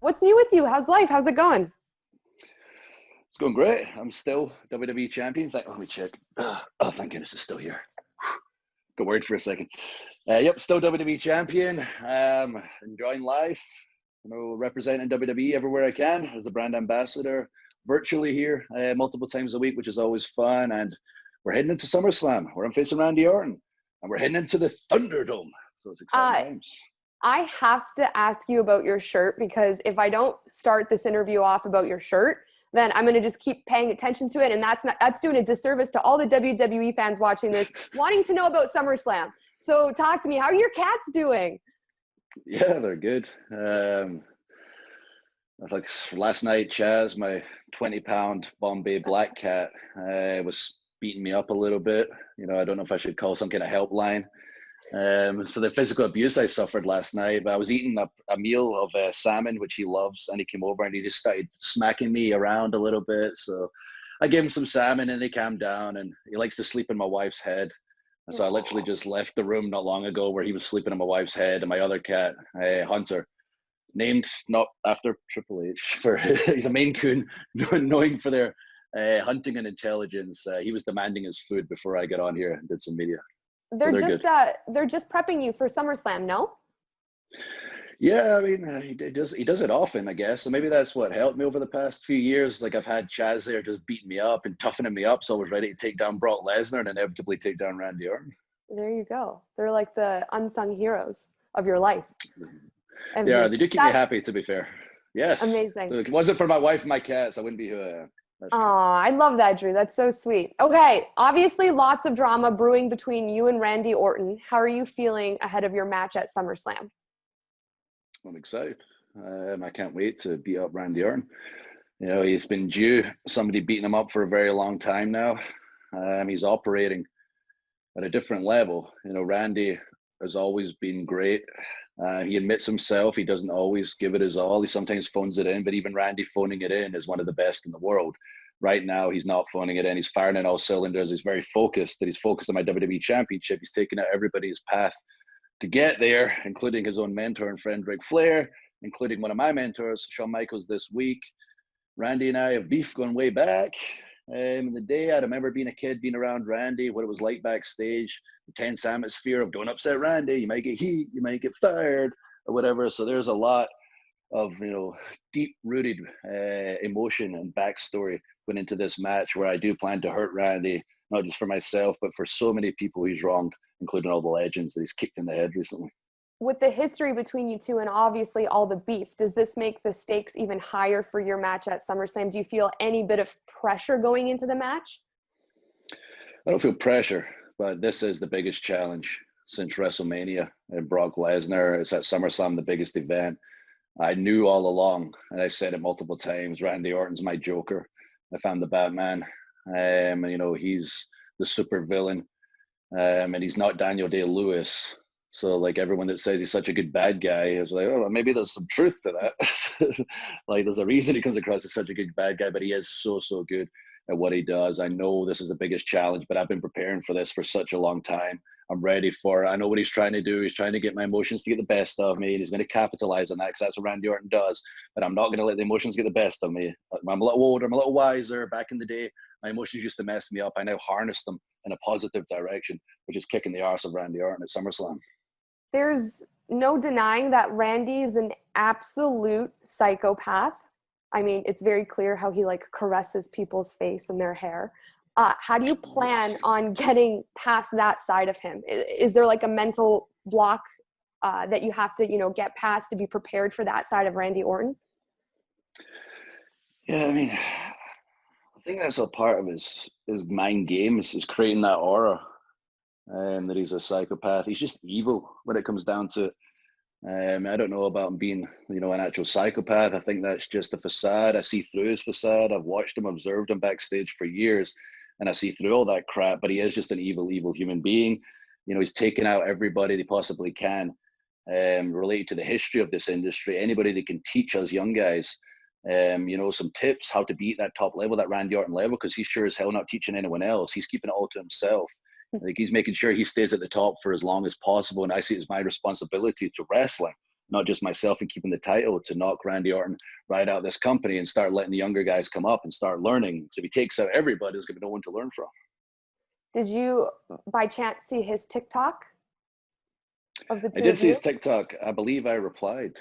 What's new with you? How's life? How's it going? It's going great. I'm still WWE champion. Let me check. Oh, thank goodness it's still here. Got worried for a second. Yep, still WWE champion. Enjoying life. Representing WWE everywhere I can as the brand ambassador. Virtually here multiple times a week, which is always fun. And we're heading into SummerSlam, where I'm facing Randy Orton, and we're heading into the Thunderdome. So it's exciting times. I have to ask you about your shirt, because if I don't start this interview off about your shirt, then I'm going to just keep paying attention to it. And that's doing a disservice to all the WWE fans watching this, wanting to know about SummerSlam. So talk to me. How are your cats doing? Yeah, they're good. Like last night, Chaz, my 20-pound Bombay black cat, was beating me up a little bit. I don't know if I should call some kind of helpline. So the physical abuse I suffered last night, but I was eating a meal of salmon, which he loves, and he came over and he just started smacking me around a little bit. So I gave him some salmon and he calmed down, and he likes to sleep in my wife's head. And so I literally just left the room not long ago where he was sleeping in my wife's head, and my other cat, Hunter, named not after Triple H, for he's a Maine Coon, knowing for their hunting and intelligence. He was demanding his food before I got on here and did some media. They're just prepping you for SummerSlam, no? Yeah, I mean, he does it often, I guess. So maybe that's what helped me over the past few years. Like I've had Chaz there just beating me up and toughening me up, so I was ready to take down Brock Lesnar and inevitably take down Randy Orton. There you go. They're like the unsung heroes of your life. And yeah, they do keep me happy, to be fair. Yes. Amazing. So if it wasn't for my wife and my cats, I wouldn't be who I am. Oh, I love that, Drew. That's so sweet. Okay, obviously lots of drama brewing between you and Randy Orton. How are you feeling ahead of your match at SummerSlam? I'm excited. I can't wait to beat up Randy Orton. He's been due somebody beating him up for a very long time now. He's operating at a different level. Randy has always been great. He admits himself he doesn't always give it his all. He sometimes phones it in, but even Randy phoning it in is one of the best in the world. Right now, he's not phoning it in. He's firing in all cylinders. He's very focused. He's focused on my WWE Championship. He's taking out everybody's path to get there, including his own mentor and friend, Ric Flair, including one of my mentors, Shawn Michaels, this week. Randy and I have beef going way back. In the day, I remember being a kid, being around Randy, what it was like backstage, the tense atmosphere of don't upset Randy, you might get heat, you might get fired, or whatever. So there's a lot of, deep-rooted emotion and backstory going into this match, where I do plan to hurt Randy, not just for myself, but for so many people he's wronged, including all the legends that he's kicked in the head recently. With the history between you two and obviously all the beef, does this make the stakes even higher for your match at SummerSlam? Do you feel any bit of pressure going into the match? I don't feel pressure, but this is the biggest challenge since WrestleMania and Brock Lesnar. It's at SummerSlam, the biggest event. I knew all along, and I said it multiple times, Randy Orton's my Joker. If I'm the Batman, he's the super villain, and he's not Daniel Day-Lewis. So like everyone that says he's such a good bad guy is like, oh, maybe there's some truth to that. Like there's a reason he comes across as such a good bad guy, but he is so good at what he does. I know this is the biggest challenge, but I've been preparing for this for such a long time. I'm ready for it. I know what he's trying to do. He's trying to get my emotions to get the best of me, and he's going to capitalize on that, because that's what Randy Orton does. But I'm not going to let the emotions get the best of me. I'm a little older. I'm a little wiser. Back in the day, my emotions used to mess me up. I now harness them in a positive direction, which is kicking the arse of Randy Orton at SummerSlam. There's no denying that Randy is an absolute psychopath. I mean, it's very clear how he caresses people's face and their hair. How do you plan on getting past that side of him? Is there a mental block that you have to, get past to be prepared for that side of Randy Orton? Yeah, I mean, I think that's a part of his mind game is creating that aura. That he's a psychopath. He's just evil when it comes down to it. I don't know about him being, an actual psychopath. I think that's just a facade. I see through his facade. I've watched him, observed him backstage for years, and I see through all that crap. But he is just an evil human being. He's taken out everybody they possibly can, related to the history of this industry. Anybody that can teach us young guys, some tips how to be at that top level, that Randy Orton level, because he's sure as hell not teaching anyone else. He's keeping it all to himself. Like he's making sure he stays at the top for as long as possible. And I see it as my responsibility to wrestling not just myself and keeping the title, to knock Randy Orton right out of this company and start letting the younger guys come up and start learning. So if he takes out everybody, there's going to be no one to learn from. Did you, by chance, see his TikTok of the two I did of see you? his TikTok. I believe I replied.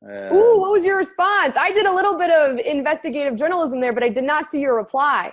Ooh, what was your response? I did a little bit of investigative journalism there, but I did not see your reply.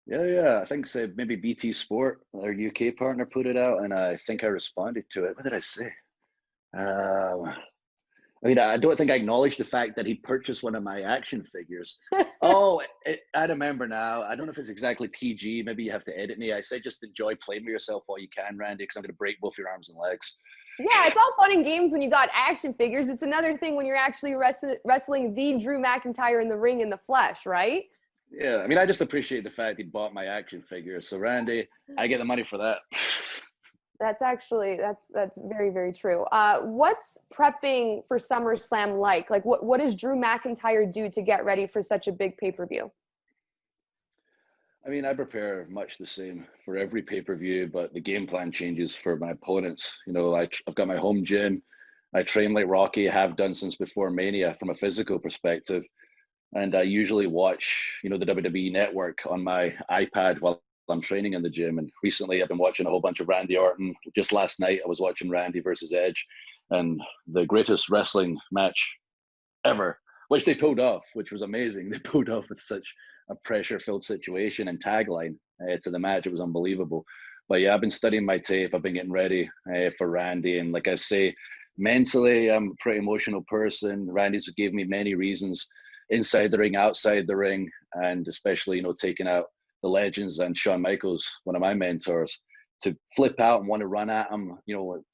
Yeah. I think maybe BT Sport, our UK partner, put it out, and I think I responded to it. What did I say? I mean, I don't think I acknowledged the fact that he purchased one of my action figures. I remember now. I don't know if it's exactly PG. Maybe you have to edit me. I said just enjoy playing with yourself while you can, Randy, because I'm going to break both your arms and legs. Yeah, it's all fun and games when you got action figures. It's another thing when you're actually wrestling the Drew McIntyre in the ring in the flesh, right? Yeah, I mean, I just appreciate the fact he bought my action figure. So, Randy, I get the money for that. That's very, very true. What's prepping for SummerSlam like? Like, what does Drew McIntyre do to get ready for such a big pay-per-view? I mean, I prepare much the same for every pay-per-view, but the game plan changes for my opponents. You know, I've got my home gym. I train like Rocky, have done since before Mania from a physical perspective. And I usually watch, the WWE Network on my iPad while I'm training in the gym. And recently I've been watching a whole bunch of Randy Orton. Just last night I was watching Randy versus Edge, and the greatest wrestling match ever, which they pulled off, which was amazing. They pulled off with such a pressure-filled situation and tagline to the match. It was unbelievable. But yeah, I've been studying my tape. I've been getting ready for Randy. And like I say, mentally, I'm a pretty emotional person. Randy's gave me many reasons inside the ring, outside the ring, and especially, taking out the legends and Shawn Michaels, one of my mentors, to flip out and want to run at him,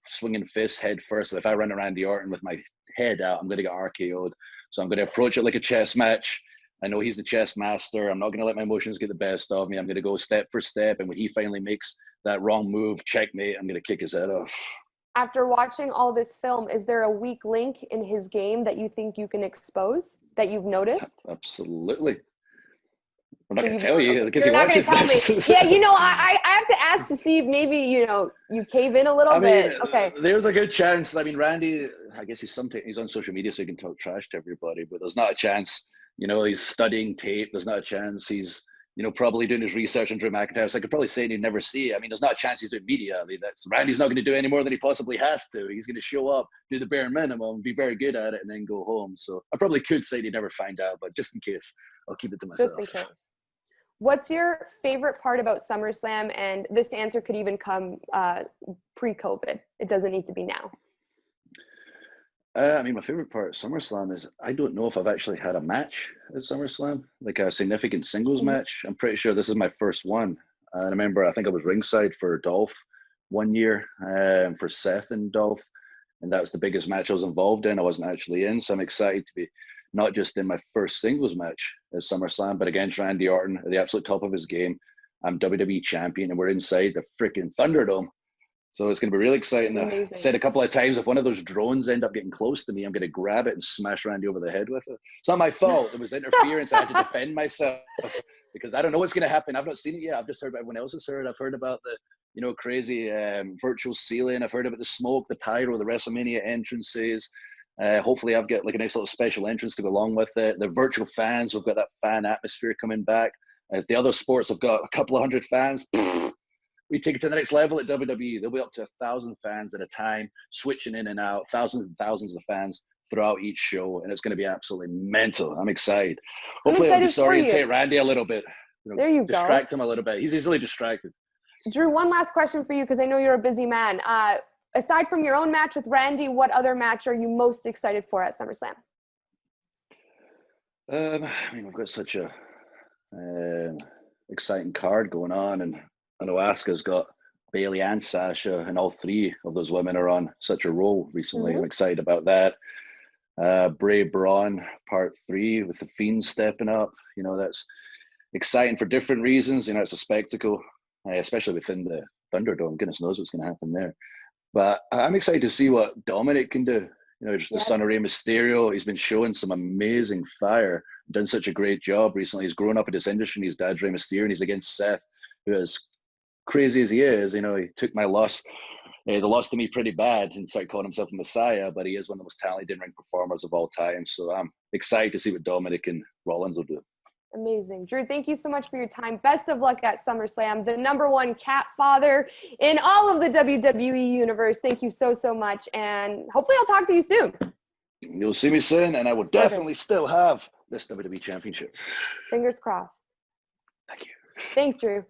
swinging fists head first. If I run at Randy Orton with my head out, I'm going to get RKO'd. So I'm going to approach it like a chess match. I know he's the chess master. I'm not going to let my emotions get the best of me. I'm going to go step for step. And when he finally makes that wrong move, checkmate, I'm going to kick his head off. After watching all this film, is there a weak link in his game that you think you can expose, that you've noticed? Absolutely. I'm not going to tell you because he You're not going watches to tell this. me. Yeah, I have to ask to see if maybe, you cave in a little bit. Okay. There's a good chance. I mean, Randy, I guess he's on social media so he can talk trash to everybody, but there's not a chance, he's studying tape. There's not a chance he's, probably doing his research on Drew McIntyre. So I could probably say he'd never see it. I mean, there's not a chance he's doing media. I mean, Randy's not going to do any more than he possibly has to. He's going to show up, do the bare minimum, be very good at it, and then go home. So I probably could say he'd never find out, but just in case, I'll keep it to myself. Just in case. What's your favorite part about SummerSlam? And this answer could even come pre-COVID. It doesn't need to be now. I mean, my favorite part of SummerSlam is I don't know if I've actually had a match at SummerSlam, like a significant singles match. I'm pretty sure this is my first one. I remember, I think I was ringside for Dolph one year, for Seth and Dolph, and that was the biggest match I was involved in. I wasn't actually in, so I'm excited to be not just in my first singles match at SummerSlam, but against Randy Orton at the absolute top of his game. I'm WWE Champion, and we're inside the freaking Thunderdome. So it's going to be really exciting. I've said a couple of times, if one of those drones end up getting close to me, I'm going to grab it and smash Randy over the head with it. It's not my fault. It was interference. I had to defend myself because I don't know what's going to happen. I've not seen it yet. I've just heard what everyone else has heard. I've heard about the, crazy virtual ceiling. I've heard about the smoke, the pyro, the WrestleMania entrances. Hopefully I've got like a nice little special entrance to go along with it. The virtual fans, we've got that fan atmosphere coming back. If the other sports have got a couple of hundred fans, we take it to the next level at WWE. They'll be up to 1,000 fans at a time, switching in and out, thousands and thousands of fans throughout each show, and it's going to be absolutely mental. I'm excited. Hopefully I'll disorientate Randy a little bit. There you go. Distract him a little bit. He's easily distracted. Drew, one last question for you because I know you're a busy man. Aside from your own match with Randy, what other match are you most excited for at SummerSlam? I mean, we've got such a exciting card going on, and I know Asuka's got Bayley and Sasha, and all three of those women are on such a roll recently. Mm-hmm. I'm excited about that. Bray Braun Part 3 with the Fiend stepping up. That's exciting for different reasons. It's a spectacle, especially within the Thunderdome. Goodness knows what's going to happen there. But I'm excited to see what Dominic can do. Just the son of Rey Mysterio. He's been showing some amazing fire. Done such a great job recently. He's grown up in this industry. And his dad's Rey Mysterio, and he's against Seth, who is crazy as he is. He took my loss They lost to me pretty bad and started calling himself a messiah, but he is one of the most talented in-ring performers of all time. So I'm excited to see what Dominic and Rollins will do. Amazing. Drew, thank you so much for your time. Best of luck at SummerSlam. The #1 cat father in all of the WWE universe. Thank you so, so much. And hopefully I'll talk to you soon. You'll see me soon, and I will definitely still have this WWE Championship. Fingers crossed. Thank you. Thanks, Drew.